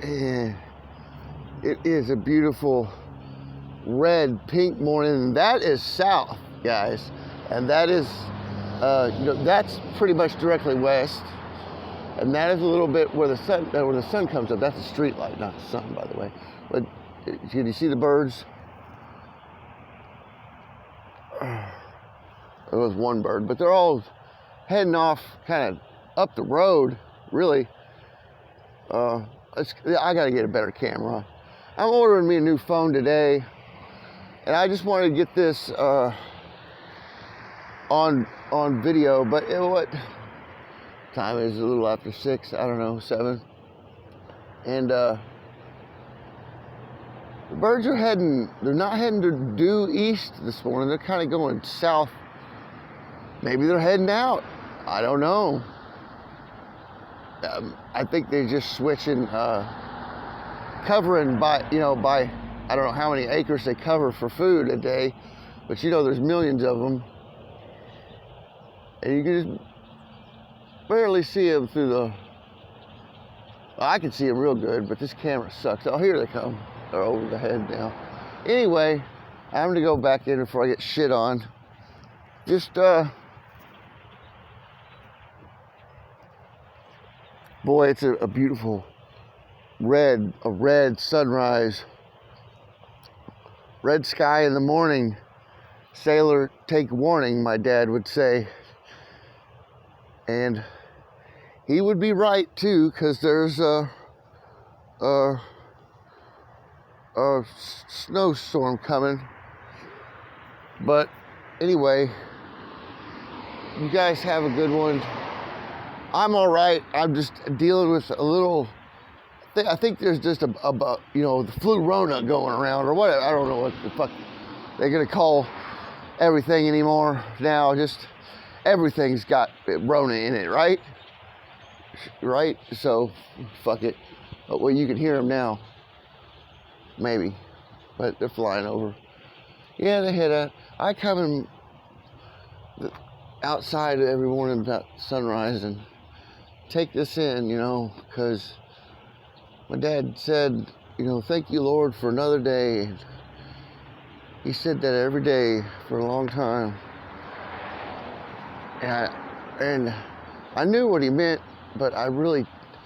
And it is a beautiful red pink morning, and that is south, guys, and that is that's pretty much directly west, and that is a little bit where the sun comes up. That's a street light, not the sun, by the way. But can you see the birds? There was one bird, but they're all heading off kind of up the road, really. I gotta get a better camera. I'm ordering me a new phone today, and I just wanted to get this on video. But what time is it? A little after 6, I don't know, 7. And the birds are they're not heading to due east this morning. They're kind of going south. Maybe they're heading out. I don't know. I think they're just switching, covering by I don't know how many acres they cover for food a day, but there's millions of them, and you can just barely see them through the. Well, I can see them real good, but this camera sucks. Oh, here they come. They're over the head now. Anyway, I'm gonna go back in before I get shit on. Just boy, it's a beautiful red sunrise. Red sky in the morning. Sailor, take warning, my dad would say. And he would be right too, because there's a snowstorm coming. But anyway, you guys have a good one. I'm all right. I'm just dealing with a little. I think there's just the flu Rona going around or whatever. I don't know what the fuck they're gonna call everything anymore now. Just everything's got Rona in it, right? Right. So fuck it. Well, you can hear them now. Maybe, but they're flying over. Yeah, they hit a. I come in outside every morning about sunrise and take this in, because my dad said, thank you, Lord, for another day. He said that every day for a long time. And I knew what he meant, but I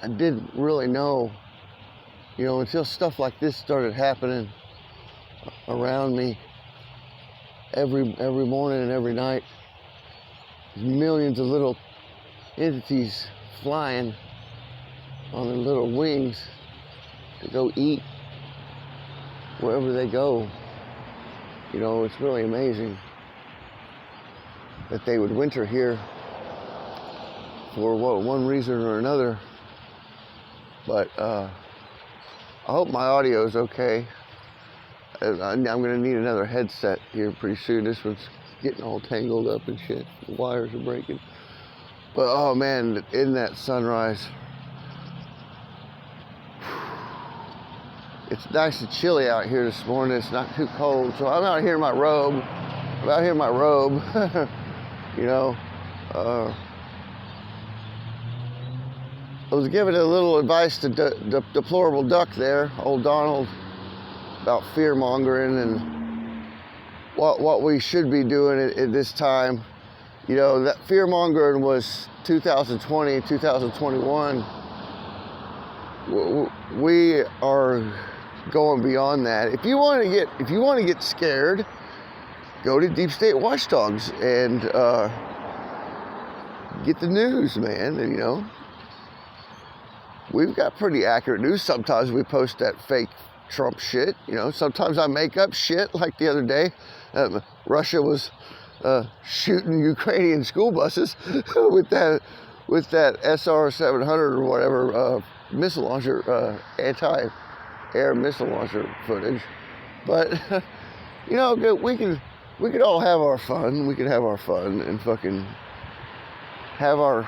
didn't really know, until stuff like this started happening around me every morning and every night. Millions of little entities flying on their little wings to go eat wherever they go. It's really amazing that they would winter here for one reason or another. But I hope my audio is okay. I'm gonna need another headset here pretty soon. This one's getting all tangled up and shit. The wires are breaking. But oh man, in that sunrise, it's nice and chilly out here this morning. It's not too cold, so I'm out here in my robe. I was giving a little advice to Deplorable Duck there, old Donald, about fear mongering and what we should be doing at this time. That fear mongering was 2020, 2021. We are going beyond that. If you want to get scared, go to Deep State Watchdogs and get the news, man. And we've got pretty accurate news. Sometimes we post that fake Trump shit. Sometimes I make up shit, like the other day. Russia was shooting Ukrainian school buses with that SR-700 or whatever missile launcher, anti-air missile launcher footage. But we could all have our fun. We could have our fun and fucking have our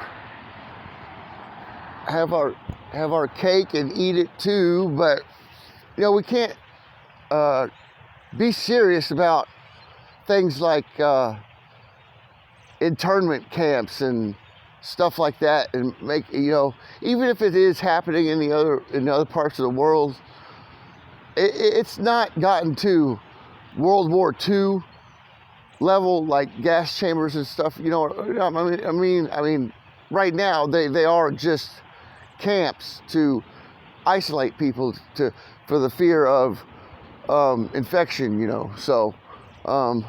cake and eat it too. But we can't be serious about things like internment camps and stuff like that, and make, you know, even if it is happening in the other parts of the world, it's not gotten to World War II level, like gas chambers and stuff. You know, I mean, right now they are just camps to isolate people for the fear of infection. You know, so but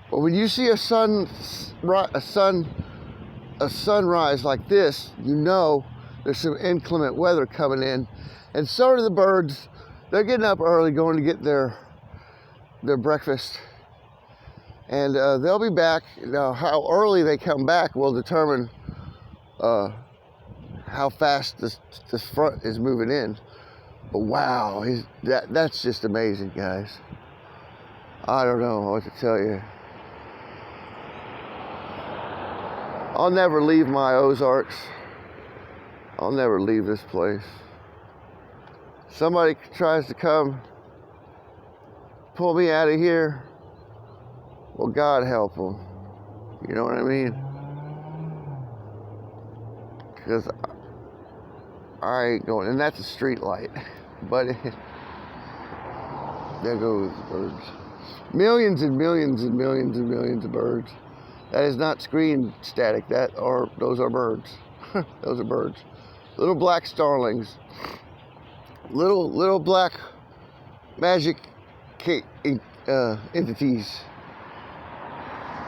when you see a sunrise like this, you know there's some inclement weather coming in, and so are the birds. They're getting up early, going to get their breakfast, and they'll be back. Now, how early they come back will determine how fast this front is moving in. But wow, that's just amazing, guys. I don't know what to tell you. I'll never leave my Ozarks. I'll never leave this place. Somebody tries to come pull me out of here, well, God help them. You know what I mean? Because I ain't going, and that's a street light. But there goes the birds. Millions and millions and millions and millions of birds. That is not screen static. Those are birds. Those are birds. Little black starlings. Little black magic entities.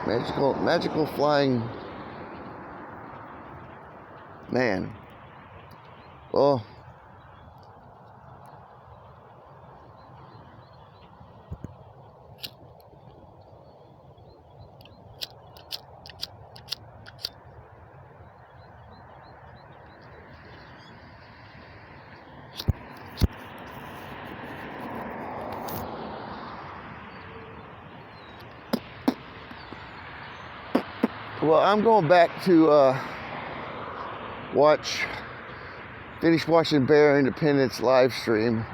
Magical flying man. Well, I'm going back to finish watching Bear Independence live stream.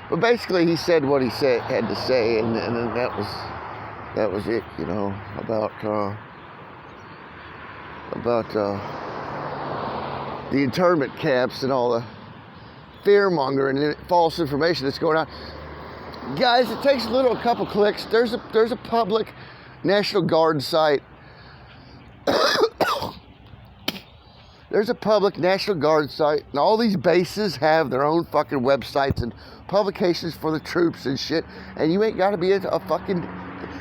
But basically, he said what he had to say, and that was it. You know, about the internment camps and all the fear mongering and false information that's going on. Guys, it takes a couple clicks. There's a public National Guard site. There's a public National Guard site, and all these bases have their own fucking websites and publications for the troops and shit, and you ain't got to be a fucking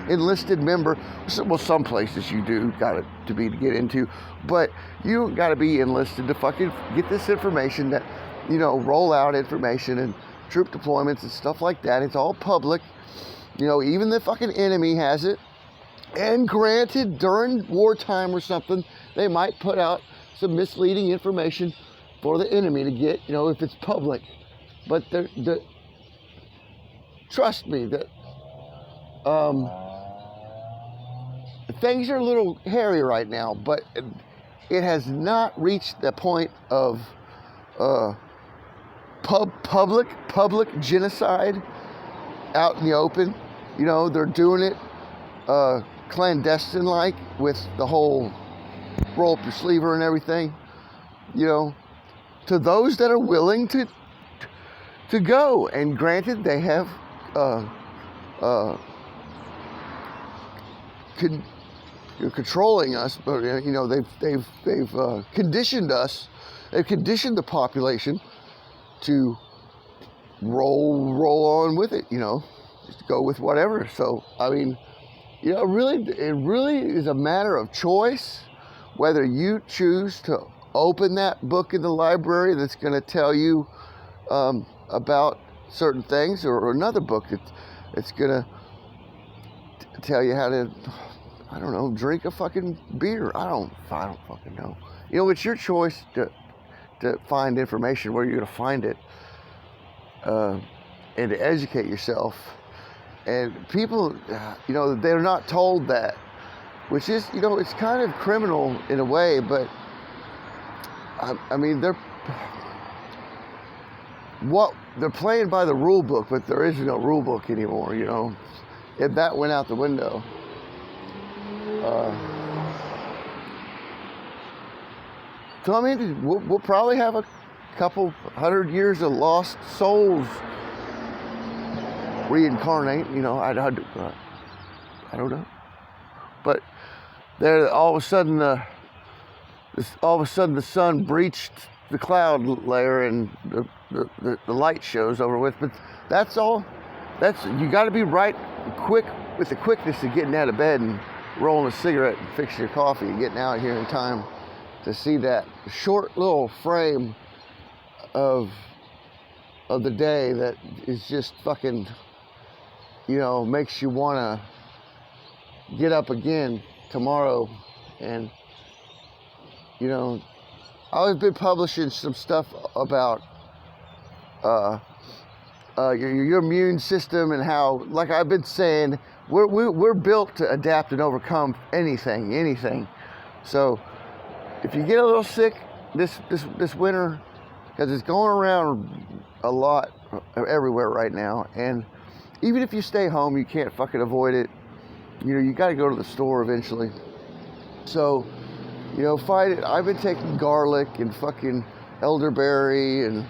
enlisted member. Well, some places you do got to be to get into, but you don't got to be enlisted to fucking get this information that, you know, roll out information and troop deployments and stuff like that. It's all public. You know, even the fucking enemy has it. And granted, during wartime or something, they might put out some misleading information for the enemy to get, you know, if it's public. But trust me that things are a little hairy right now, but it has not reached the point of public genocide out in the open. You know, they're doing it clandestine-like with the whole roll up your sleever and everything, you know, to those that are willing to go. And granted, they have controlling us, but you know, they've conditioned us. They've conditioned the population to roll on with it, you know, just go with whatever. So I mean, you know, it really is a matter of choice whether you choose to open that book in the library that's going to tell you about certain things, or another book that's going to tell you how to, I don't know, drink a fucking beer. I don't fucking know. You know, it's your choice to find information where you're going to find it, and to educate yourself. And people, you know, they're not told that, which is, you know, it's kind of criminal in a way, but I mean, they're playing by the rule book, but there is no rule book anymore, you know. If that went out the window. So I mean, we'll probably have a couple 100 years of lost souls reincarnate. You know, I don't know. But there, all of a sudden the sun breached the cloud layer and the light shows over with. But that's all. You got to be right quick with the quickness of getting out of bed and rolling a cigarette and fixing your coffee and getting out here in time to see that short little frame of the day that is just fucking, you know, makes you want to get up again tomorrow. And, you know, I've been publishing some stuff about your immune system and how, like I've been saying, we're built to adapt and overcome anything. So if you get a little sick this winter, because it's going around a lot everywhere right now, and even if you stay home, you can't fucking avoid it. You know, you got to go to the store eventually. So, you know, fight it. I've been taking garlic and fucking elderberry and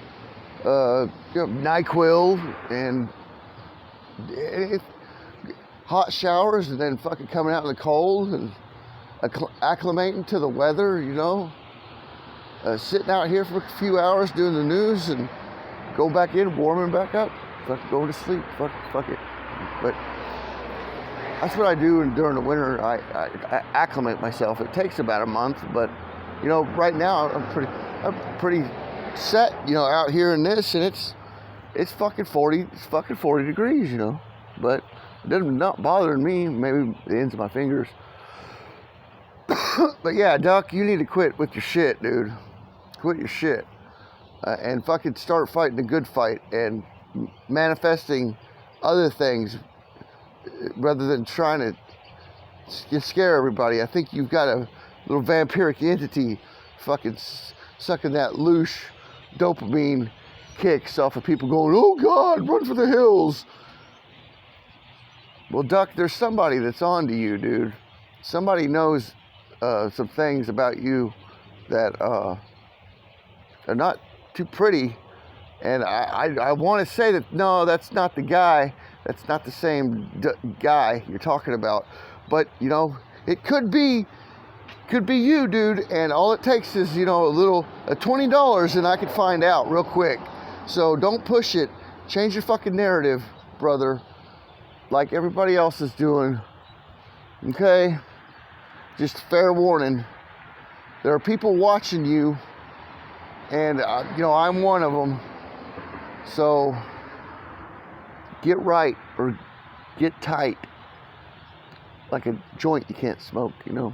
you know, NyQuil and hot showers, and then fucking coming out in the cold and acclimating to the weather, you know. Sitting out here for a few hours doing the news and go back in, warming back up, fucking going to sleep, fuck it. But that's what I do during the winter. I acclimate myself. It takes about a month, but you know, right now I'm pretty set, you know, out here in this, and it's fucking 40 degrees, you know. But it doesn't not bothering me, maybe the ends of my fingers. But yeah, Duck, you need to quit with your shit, dude. Quit your shit. And fucking start fighting a good fight and manifesting other things rather than trying to scare everybody. I think you've got a little vampiric entity fucking sucking that loose dopamine kicks off of people going, oh God, run for the hills. Well, Duck, there's somebody that's on to you, dude. Somebody knows some things about you that are not too pretty, and I want to say that no, that's not the guy. That's not the same guy you're talking about. But you know, it could be you, dude. And all it takes is, you know, a $20, and I could find out real quick. So don't push it. Change your fucking narrative, brother, like everybody else is doing. Okay. Just fair warning, there are people watching you, and you know, I'm one of them. So get right or get tight, like a joint you can't smoke, you know.